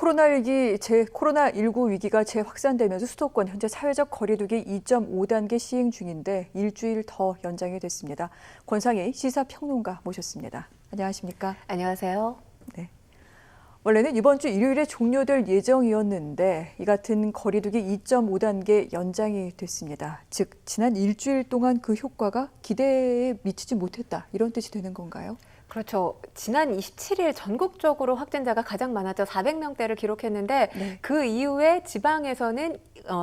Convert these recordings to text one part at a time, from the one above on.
코로나19 위기가 재확산되면서 수도권 현재 사회적 거리두기 2.5단계 시행 중인데 일주일 더 연장이 됐습니다. 권상희 시사평론가 모셨습니다. 안녕하십니까? 안녕하세요. 네. 원래는 이번 주 일요일에 종료될 예정이었는데 이 같은 거리두기 2.5단계 연장이 됐습니다. 즉 지난 일주일 동안 그 효과가 기대에 미치지 못했다 이런 뜻이 되는 건가요? 그렇죠. 지난 27일 전국적으로 확진자가 가장 많았죠. 400명대를 기록했는데 네. 그 이후에 지방에서는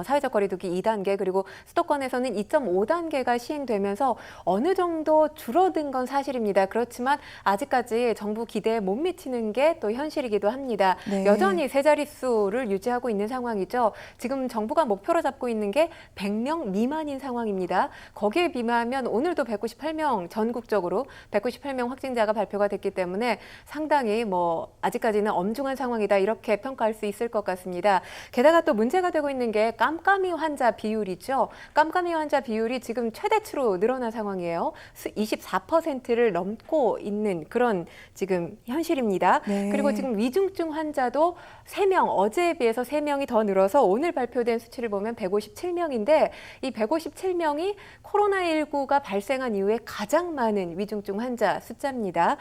사회적 거리두기 2단계 그리고 수도권에서는 2.5단계가 시행되면서 어느 정도 줄어든 건 사실입니다. 그렇지만 아직까지 정부 기대에 못 미치는 게 또 현실이기도 합니다. 네. 여전히 세 자릿수를 유지하고 있는 상황이죠. 지금 정부가 목표로 잡고 있는 게 100명 미만인 상황입니다. 거기에 비하면 오늘도 198명 전국적으로 198명 확진자가 발표가 됐기 때문에 상당히 아직까지는 엄중한 상황이다 이렇게 평가할 수 있을 것 같습니다. 게다가 또 문제가 되고 있는 게 깜깜이 환자 비율이죠. 깜깜이 환자 비율이 지금 최대치로 늘어난 상황이에요. 24%를 넘고 있는 그런 지금 현실입니다. 네. 그리고 지금 위중증 환자도 3명, 어제에 비해서 3명이 더 늘어서 오늘 발표된 수치를 보면 157명인데 이 157명이 코로나19가 발생한 이후에 가장 많은 위중증 환자 숫자입니다.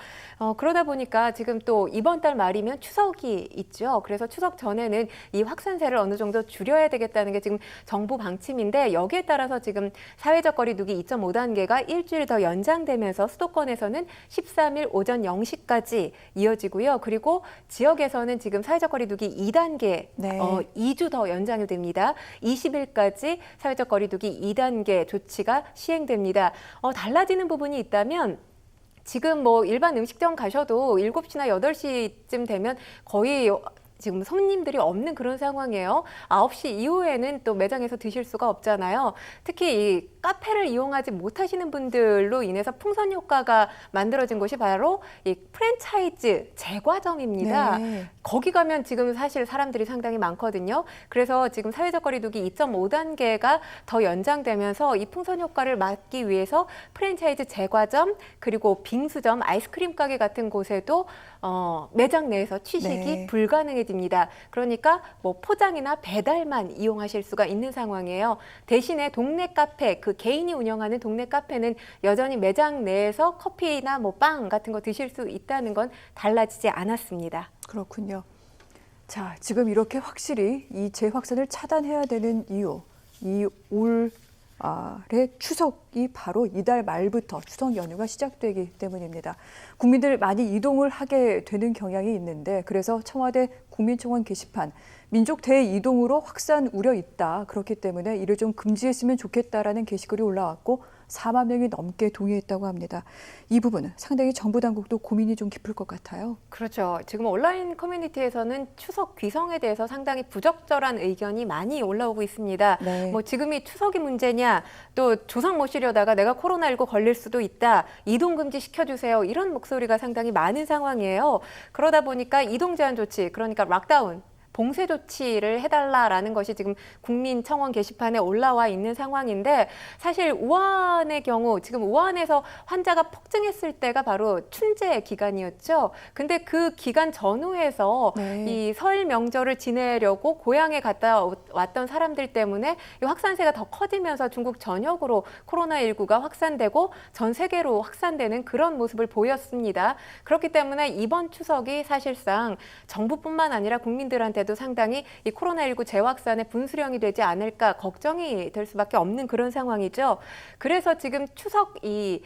그러다 보니까 지금 또 이번 달 말이면 추석이 있죠. 그래서 추석 전에는 이 확산세를 어느 정도 줄여야 되겠다는 게 지금 정부 방침인데 여기에 따라서 지금 사회적 거리두기 2.5단계가 일주일 더 연장되면서 수도권에서는 13일 오전 0시까지 이어지고요. 그리고 지역에서는 지금 사회적 거리두기 2단계 네. 2주 더 연장이 됩니다. 20일까지 사회적 거리두기 2단계 조치가 시행됩니다. 달라지는 부분이 있다면 지금 일반 음식점 가셔도 7시나 8시쯤 되면 거의 지금 손님들이 없는 그런 상황이에요. 9시 이후에는 또 매장에서 드실 수가 없잖아요. 특히 이 카페를 이용하지 못하시는 분들로 인해서 풍선 효과가 만들어진 곳이 바로 이 프랜차이즈 제과점입니다. 네. 거기 가면 지금 사실 사람들이 상당히 많거든요. 그래서 지금 사회적 거리두기 2.5단계가 더 연장되면서 이 풍선 효과를 막기 위해서 프랜차이즈 제과점 그리고 빙수점, 아이스크림 가게 같은 곳에도 매장 내에서 취식이 네. 불가능해집니다. 그러니까 포장이나 배달만 이용하실 수가 있는 상황이에요. 대신에 동네 카페, 그 개인이 운영하는 동네 카페는 여전히 매장 내에서 커피나 빵 같은 거 드실 수 있다는 건 달라지지 않았습니다. 그렇군요. 자, 지금 이렇게 확실히 이 재확산을 차단해야 되는 이유, 이 올해 추석이 바로 이달 말부터 추석 연휴가 시작되기 때문입니다. 국민들 많이 이동을 하게 되는 경향이 있는데 그래서 청와대 국민청원 게시판 민족 대이동으로 확산 우려 있다. 그렇기 때문에 이를 좀 금지했으면 좋겠다라는 게시글이 올라왔고 4만 명이 넘게 동의했다고 합니다. 이 부분은 상당히 정부 당국도 고민이 좀 깊을 것 같아요. 그렇죠. 지금 온라인 커뮤니티에서는 추석 귀성에 대해서 상당히 부적절한 의견이 많이 올라오고 있습니다. 네. 지금이 추석이 문제냐, 또 조상 모시려다가 내가 코로나19 걸릴 수도 있다, 이동 금지 시켜주세요. 이런 목소리가 상당히 많은 상황이에요. 그러다 보니까 이동 제한 조치, 그러니까 락다운, 봉쇄 조치를 해달라라는 것이 지금 국민청원 게시판에 올라와 있는 상황인데 사실 우한의 경우 지금 우한에서 환자가 폭증했을 때가 바로 춘제 기간이었죠. 근데 그 기간 전후에서 네. 이 설 명절을 지내려고 고향에 갔다 왔던 사람들 때문에 이 확산세가 더 커지면서 중국 전역으로 코로나19가 확산되고 전 세계로 확산되는 그런 모습을 보였습니다. 그렇기 때문에 이번 추석이 사실상 정부뿐만 아니라 국민들한테도 상당히 이 코로나19 재확산의 분수령이 되지 않을까 걱정이 될 수밖에 없는 그런 상황이죠. 그래서 지금 추석 이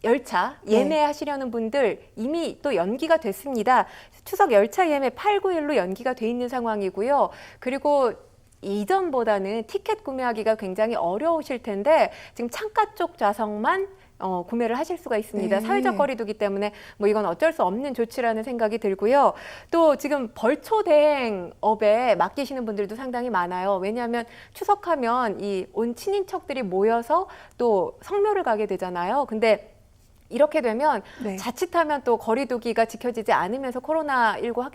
열차 예매하시려는 분들 이미 또 연기가 됐습니다. 추석 열차 예매 8, 9일로 연기가 돼 있는 상황이고요. 그리고 이전보다는 티켓 구매하기가 굉장히 어려우실 텐데 지금 창가 쪽 좌석만 구매를 하실 수가 있습니다. 네. 사회적 거리두기 때문에 이건 어쩔 수 없는 조치라는 생각이 들고요. 또 지금 벌초 대행업에 맡기시는 분들도 상당히 많아요. 왜냐하면 추석하면 이 온 친인척들이 모여서 또 성묘를 가게 되잖아요. 근데 이렇게 되면 네. 자칫하면 또 거리두기가 지켜지지 않으면서 코로나19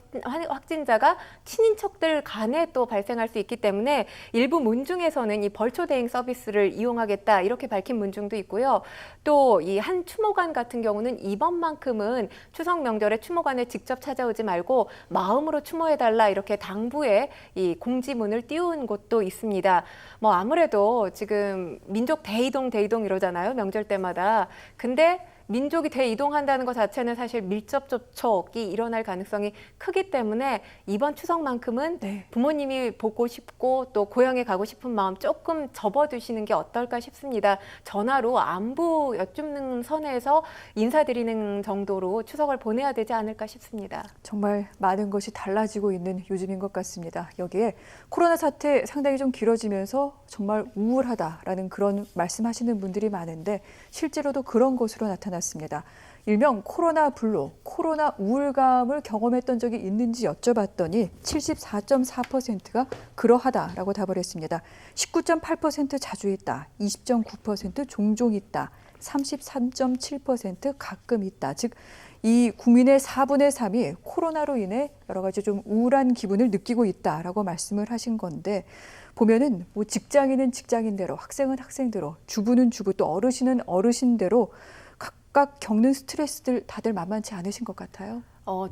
확진자가 친인척들 간에 또 발생할 수 있기 때문에 일부 문중에서는 이 벌초 대행 서비스를 이용하겠다 이렇게 밝힌 문중도 있고요. 또 이 한 추모관 같은 경우는 이번만큼은 추석 명절에 추모관에 직접 찾아오지 말고 마음으로 추모해달라 이렇게 당부에 이 공지문을 띄운 곳도 있습니다. 뭐 아무래도 지금 민족 대이동 이러잖아요. 명절 때마다. 근데 민족이 대이동한다는 것 자체는 사실 밀접 접촉이 일어날 가능성이 크기 때문에 이번 추석만큼은 네. 부모님이 보고 싶고 또 고향에 가고 싶은 마음 조금 접어두시는 게 어떨까 싶습니다. 전화로 안부 여쭙는 선에서 인사드리는 정도로 추석을 보내야 되지 않을까 싶습니다. 정말 많은 것이 달라지고 있는 요즘인 것 같습니다. 여기에 코로나 사태 상당히 좀 길어지면서 정말 우울하다라는 그런 말씀하시는 분들이 많은데 실제로도 그런 것으로 나타났습니다. 일명 코로나 불로, 코로나 우울감을 경험했던 적이 있는지 여쭤봤더니 74.4%가 그러하다라고 답을 했습니다. 19.8% 자주 있다, 20.9% 종종 있다, 33.7% 가끔 있다. 즉, 이 국민의 4분의 3이 코로나로 인해 여러 가지 좀 우울한 기분을 느끼고 있다라고 말씀을 하신 건데 보면은 뭐 직장인은 직장인대로, 학생은 학생대로, 주부는 주부, 또 어르신은 어르신대로 각각 겪는 스트레스들 다들 만만치 않으신 것 같아요.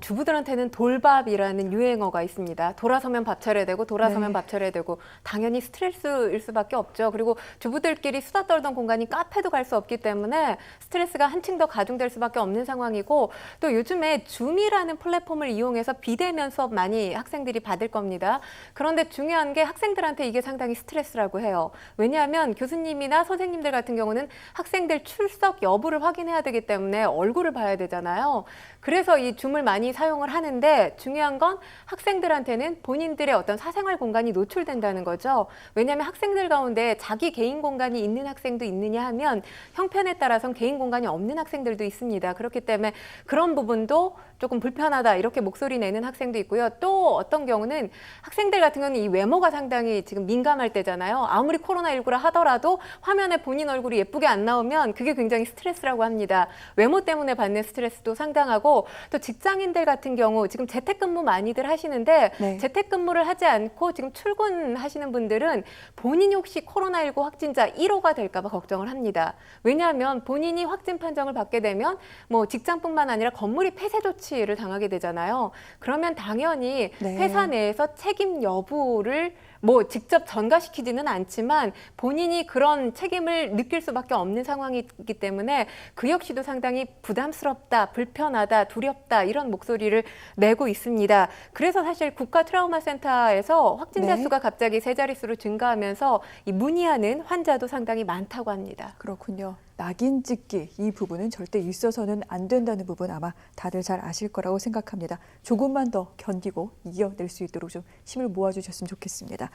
주부들한테는 돌밥이라는 유행어가 있습니다. 돌아서면 밥 차려야 되고 돌아서면 네. 밥 차려야 되고 당연히 스트레스일 수밖에 없죠. 그리고 주부들끼리 수다 떨던 공간이 카페도 갈 수 없기 때문에 스트레스가 한층 더 가중될 수밖에 없는 상황이고 또 요즘에 줌이라는 플랫폼을 이용해서 비대면 수업 많이 학생들이 받을 겁니다. 그런데 중요한 게 학생들한테 이게 상당히 스트레스라고 해요. 왜냐하면 교수님이나 선생님들 같은 경우는 학생들 출석 여부를 확인해야 되기 때문에 얼굴을 봐야 되잖아요. 그래서 이 줌을 많이 사용을 하는데 중요한 건 학생들한테는 본인들의 어떤 사생활 공간이 노출된다는 거죠. 왜냐하면 학생들 가운데 자기 개인 공간이 있는 학생도 있느냐 하면 형편에 따라서는 개인 공간이 없는 학생들도 있습니다. 그렇기 때문에 그런 부분도 조금 불편하다 이렇게 목소리 내는 학생도 있고요. 또 어떤 경우는 학생들 같은 경우는 이 외모가 상당히 지금 민감할 때잖아요. 아무리 코로나19라 하더라도 화면에 본인 얼굴이 예쁘게 안 나오면 그게 굉장히 스트레스라고 합니다. 외모 때문에 받는 스트레스도 상당하고 또 직장인들 같은 경우 지금 재택근무 많이들 하시는데 네. 재택근무를 하지 않고 지금 출근하시는 분들은 본인이 혹시 코로나19 확진자 1호가 될까 봐 걱정을 합니다. 왜냐하면 본인이 확진 판정을 받게 되면 뭐 직장뿐만 아니라 건물이 폐쇄 조치를 당하게 되잖아요. 그러면 당연히 네. 회사 내에서 책임 여부를 뭐 직접 전가시키지는 않지만 본인이 그런 책임을 느낄 수밖에 없는 상황이기 때문에 그 역시도 상당히 부담스럽다, 불편하다, 두렵다 이런 목소리를 내고 있습니다. 그래서 사실 국가 트라우마 센터에서 확진자 네. 수가 갑자기 세 자릿수로 증가하면서 이 문의하는 환자도 상당히 많다고 합니다. 그렇군요. 낙인 찍기 이 부분은 절대 있어서는 안 된다는 부분 아마 다들 잘 아실 거라고 생각합니다. 조금만 더 견디고 이겨낼 수 있도록 좀 힘을 모아주셨으면 좋겠습니다.